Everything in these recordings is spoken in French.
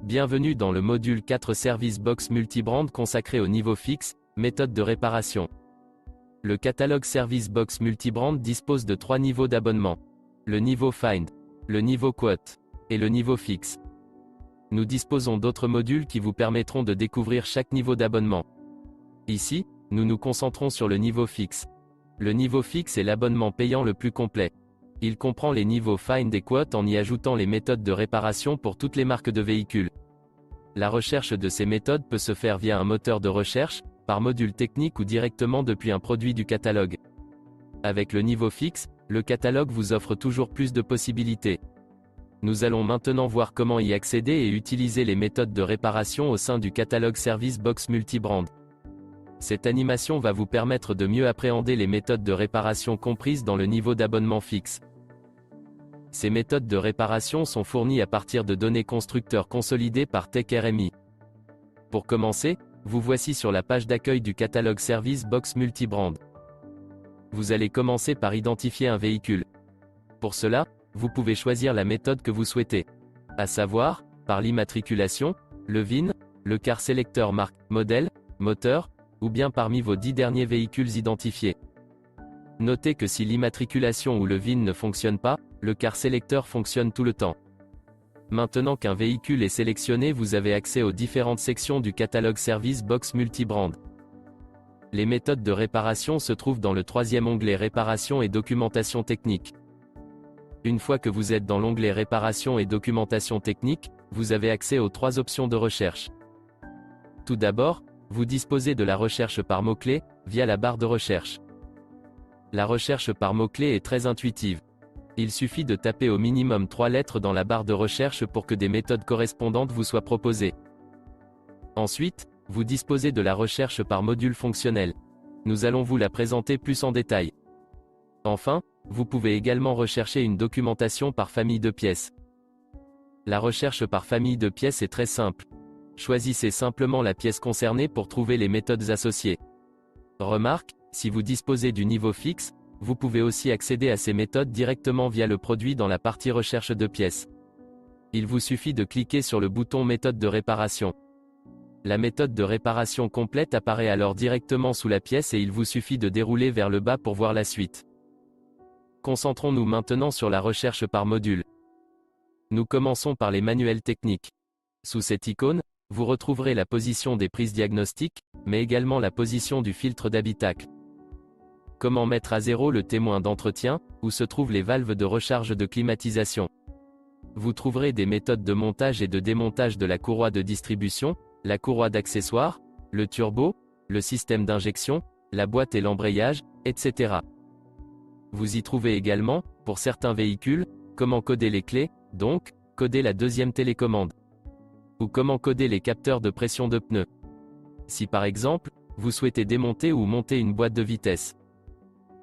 Bienvenue dans le module 4 Service Box Multibrand consacré au niveau fixe, méthode de réparation. Le catalogue Service Box Multibrand dispose de 3 niveaux d'abonnement. Le niveau Find, le niveau Quote, et le niveau fixe. Nous disposons d'autres modules qui vous permettront de découvrir chaque niveau d'abonnement. Ici, nous nous concentrons sur le niveau fixe. Le niveau fixe est l'abonnement payant le plus complet. Il comprend les niveaux Find et Quote en y ajoutant les méthodes de réparation pour toutes les marques de véhicules. La recherche de ces méthodes peut se faire via un moteur de recherche, par module technique ou directement depuis un produit du catalogue. Avec le niveau fixe, le catalogue vous offre toujours plus de possibilités. Nous allons maintenant voir comment y accéder et utiliser les méthodes de réparation au sein du catalogue Service Box Multibrand. Cette animation va vous permettre de mieux appréhender les méthodes de réparation comprises dans le niveau d'abonnement fixe. Ces méthodes de réparation sont fournies à partir de données constructeurs consolidées par TechRMI. Pour commencer, vous voici sur la page d'accueil du catalogue Service Box Multibrand. Vous allez commencer par identifier un véhicule. Pour cela, vous pouvez choisir la méthode que vous souhaitez, à savoir, par l'immatriculation, le VIN, le car selector marque, modèle, moteur, ou bien parmi vos 10 derniers véhicules identifiés. Notez que si l'immatriculation ou le VIN ne fonctionne pas, le car selector fonctionne tout le temps. Maintenant qu'un véhicule est sélectionné, vous avez accès aux différentes sections du catalogue Service Box Multibrand. Les méthodes de réparation se trouvent dans le 3e onglet Réparation et documentation technique. Une fois que vous êtes dans l'onglet Réparation et documentation technique, vous avez accès aux 3 options de recherche. Tout d'abord, vous disposez de la recherche par mots-clés, via la barre de recherche. La recherche par mots-clés est très intuitive. Il suffit de taper au minimum 3 lettres dans la barre de recherche pour que des méthodes correspondantes vous soient proposées. Ensuite, vous disposez de la recherche par module fonctionnel. Nous allons vous la présenter plus en détail. Enfin, vous pouvez également rechercher une documentation par famille de pièces. La recherche par famille de pièces est très simple. Choisissez simplement la pièce concernée pour trouver les méthodes associées. Remarque, si vous disposez du niveau fixe, vous pouvez aussi accéder à ces méthodes directement via le produit dans la partie recherche de pièces. Il vous suffit de cliquer sur le bouton méthode de réparation. La méthode de réparation complète apparaît alors directement sous la pièce et il vous suffit de dérouler vers le bas pour voir la suite. Concentrons-nous maintenant sur la recherche par module. Nous commençons par les manuels techniques. Sous cette icône, vous retrouverez la position des prises diagnostiques, mais également la position du filtre d'habitacle. Comment mettre à zéro le témoin d'entretien, où se trouvent les valves de recharge de climatisation. Vous trouverez des méthodes de montage et de démontage de la courroie de distribution, la courroie d'accessoires, le turbo, le système d'injection, la boîte et l'embrayage, etc. Vous y trouvez également, pour certains véhicules, comment coder les clés, donc, coder la 2e télécommande. Ou comment coder les capteurs de pression de pneus. Si par exemple, vous souhaitez démonter ou monter une boîte de vitesse.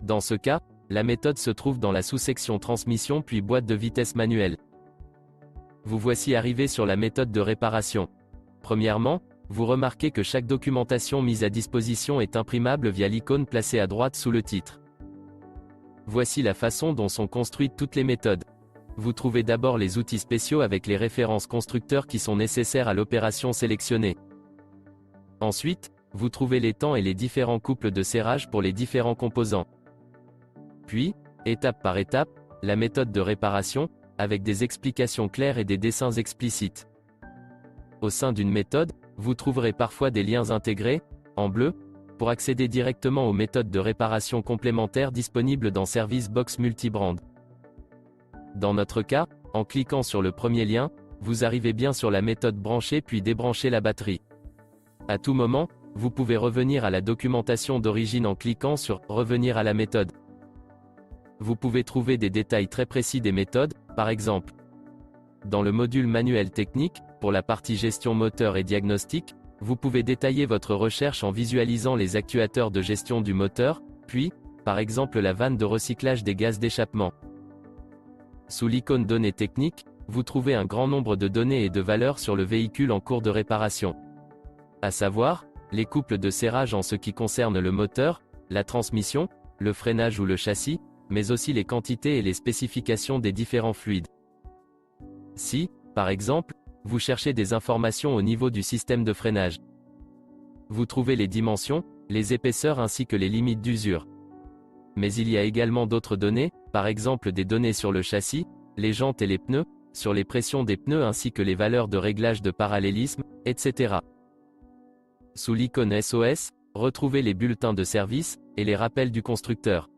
Dans ce cas, la méthode se trouve dans la sous-section transmission puis boîte de vitesse manuelle. Vous voici arrivé sur la méthode de réparation. Premièrement, vous remarquez que chaque documentation mise à disposition est imprimable via l'icône placée à droite sous le titre. Voici la façon dont sont construites toutes les méthodes. Vous trouvez d'abord les outils spéciaux avec les références constructeurs qui sont nécessaires à l'opération sélectionnée. Ensuite, vous trouvez les temps et les différents couples de serrage pour les différents composants. Puis, étape par étape, la méthode de réparation, avec des explications claires et des dessins explicites. Au sein d'une méthode, vous trouverez parfois des liens intégrés, en bleu, pour accéder directement aux méthodes de réparation complémentaires disponibles dans Service Box Multibrand. Dans notre cas, en cliquant sur le premier lien, vous arrivez bien sur la méthode brancher puis débrancher la batterie. À tout moment, vous pouvez revenir à la documentation d'origine en cliquant sur « Revenir à la méthode ». Vous pouvez trouver des détails très précis des méthodes, par exemple. Dans le module manuel technique, pour la partie gestion moteur et diagnostic, vous pouvez détailler votre recherche en visualisant les actuateurs de gestion du moteur, puis, par exemple la vanne de recyclage des gaz d'échappement. Sous l'icône données techniques, vous trouvez un grand nombre de données et de valeurs sur le véhicule en cours de réparation. À savoir, les couples de serrage en ce qui concerne le moteur, la transmission, le freinage ou le châssis, mais aussi les quantités et les spécifications des différents fluides. Si, par exemple, vous cherchez des informations au niveau du système de freinage. Vous trouvez les dimensions, les épaisseurs ainsi que les limites d'usure. Mais il y a également d'autres données, par exemple des données sur le châssis, les jantes et les pneus, sur les pressions des pneus ainsi que les valeurs de réglage de parallélisme, etc. Sous l'icône SOS, retrouvez les bulletins de service et les rappels du constructeur.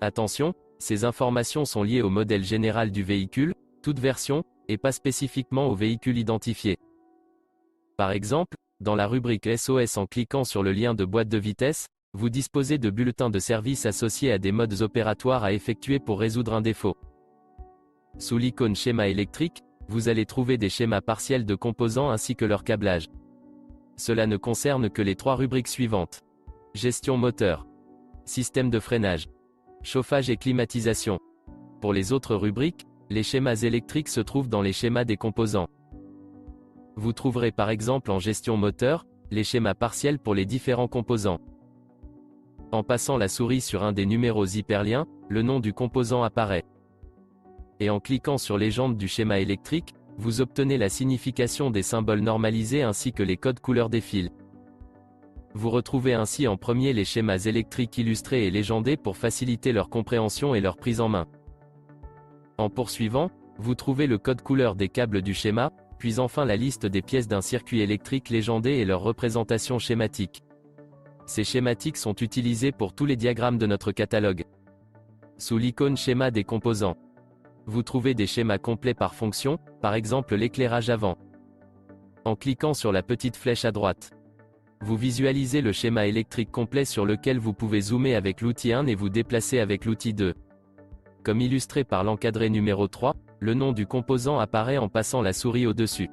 Attention, ces informations sont liées au modèle général du véhicule, toute version, et pas spécifiquement au véhicule identifié. Par exemple, dans la rubrique SOS en cliquant sur le lien de boîte de vitesse, vous disposez de bulletins de service associés à des modes opératoires à effectuer pour résoudre un défaut. Sous l'icône schéma électrique, vous allez trouver des schémas partiels de composants ainsi que leur câblage. Cela ne concerne que les 3 rubriques suivantes. Gestion moteur. Système de freinage. Chauffage et climatisation. Pour les autres rubriques, les schémas électriques se trouvent dans les schémas des composants. Vous trouverez par exemple en gestion moteur, les schémas partiels pour les différents composants. En passant la souris sur un des numéros hyperliens, le nom du composant apparaît. Et en cliquant sur les jantes du schéma électrique, vous obtenez la signification des symboles normalisés ainsi que les codes couleurs des fils. Vous retrouvez ainsi en premier les schémas électriques illustrés et légendés pour faciliter leur compréhension et leur prise en main. En poursuivant, vous trouvez le code couleur des câbles du schéma, puis enfin la liste des pièces d'un circuit électrique légendé et leur représentation schématique. Ces schématiques sont utilisés pour tous les diagrammes de notre catalogue. Sous l'icône schéma des composants, vous trouvez des schémas complets par fonction, par exemple l'éclairage avant. En cliquant sur la petite flèche à droite, vous visualisez le schéma électrique complet sur lequel vous pouvez zoomer avec l'outil 1 et vous déplacer avec l'outil 2. Comme illustré par l'encadré numéro 3, le nom du composant apparaît en passant la souris au-dessus.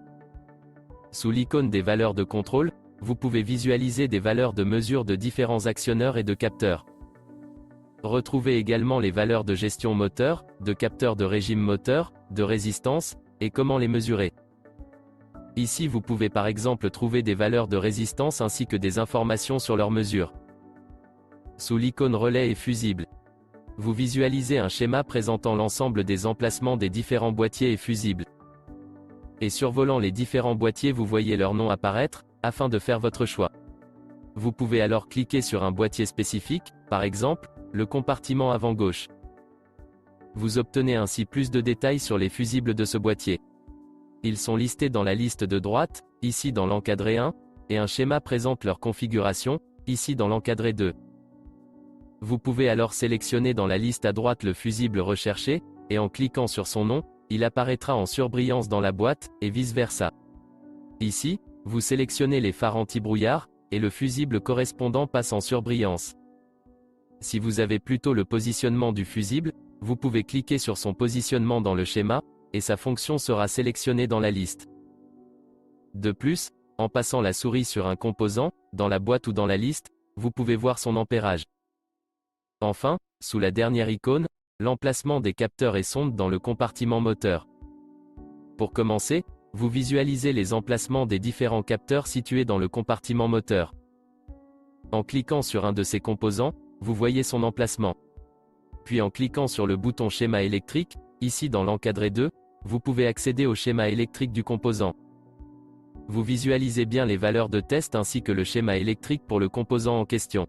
Sous l'icône des valeurs de contrôle, vous pouvez visualiser des valeurs de mesure de différents actionneurs et de capteurs. Retrouvez également les valeurs de gestion moteur, de capteurs de régime moteur, de résistance, et comment les mesurer. Ici vous pouvez par exemple trouver des valeurs de résistance ainsi que des informations sur leur mesure. Sous l'icône relais et fusible, vous visualisez un schéma présentant l'ensemble des emplacements des différents boîtiers et fusibles. Et survolant les différents boîtiers vous voyez leur nom apparaître, afin de faire votre choix. Vous pouvez alors cliquer sur un boîtier spécifique, par exemple, le compartiment avant gauche. Vous obtenez ainsi plus de détails sur les fusibles de ce boîtier. Ils sont listés dans la liste de droite, ici dans l'encadré 1, et un schéma présente leur configuration, ici dans l'encadré 2. Vous pouvez alors sélectionner dans la liste à droite le fusible recherché, et en cliquant sur son nom, il apparaîtra en surbrillance dans la boîte, et vice-versa. Ici, vous sélectionnez les phares anti-brouillard, et le fusible correspondant passe en surbrillance. Si vous avez plutôt le positionnement du fusible, vous pouvez cliquer sur son positionnement dans le schéma, et sa fonction sera sélectionnée dans la liste. De plus, en passant la souris sur un composant, dans la boîte ou dans la liste, vous pouvez voir son ampérage. Enfin, sous la dernière icône, l'emplacement des capteurs et sondes dans le compartiment moteur. Pour commencer, vous visualisez les emplacements des différents capteurs situés dans le compartiment moteur. En cliquant sur un de ces composants, vous voyez son emplacement. Puis en cliquant sur le bouton schéma électrique, ici dans l'encadré 2, vous pouvez accéder au schéma électrique du composant. Vous visualisez bien les valeurs de test ainsi que le schéma électrique pour le composant en question.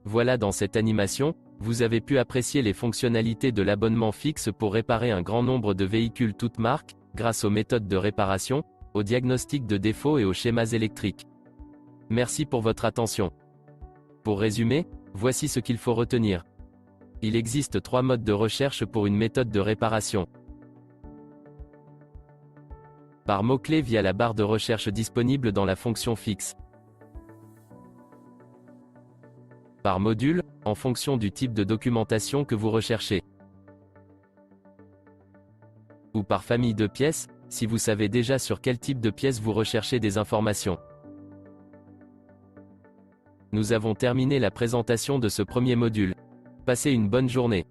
Voilà, dans cette animation, vous avez pu apprécier les fonctionnalités de l'abonnement fixe pour réparer un grand nombre de véhicules toutes marques, grâce aux méthodes de réparation, au diagnostic de défauts et aux schémas électriques. Merci pour votre attention. Pour résumer, voici ce qu'il faut retenir. Il existe 3 modes de recherche pour une méthode de réparation. Par mots-clés via la barre de recherche disponible dans la fonction fixe. Par module, en fonction du type de documentation que vous recherchez. Ou par famille de pièces, si vous savez déjà sur quel type de pièces vous recherchez des informations. Nous avons terminé la présentation de ce premier module. Passez une bonne journée.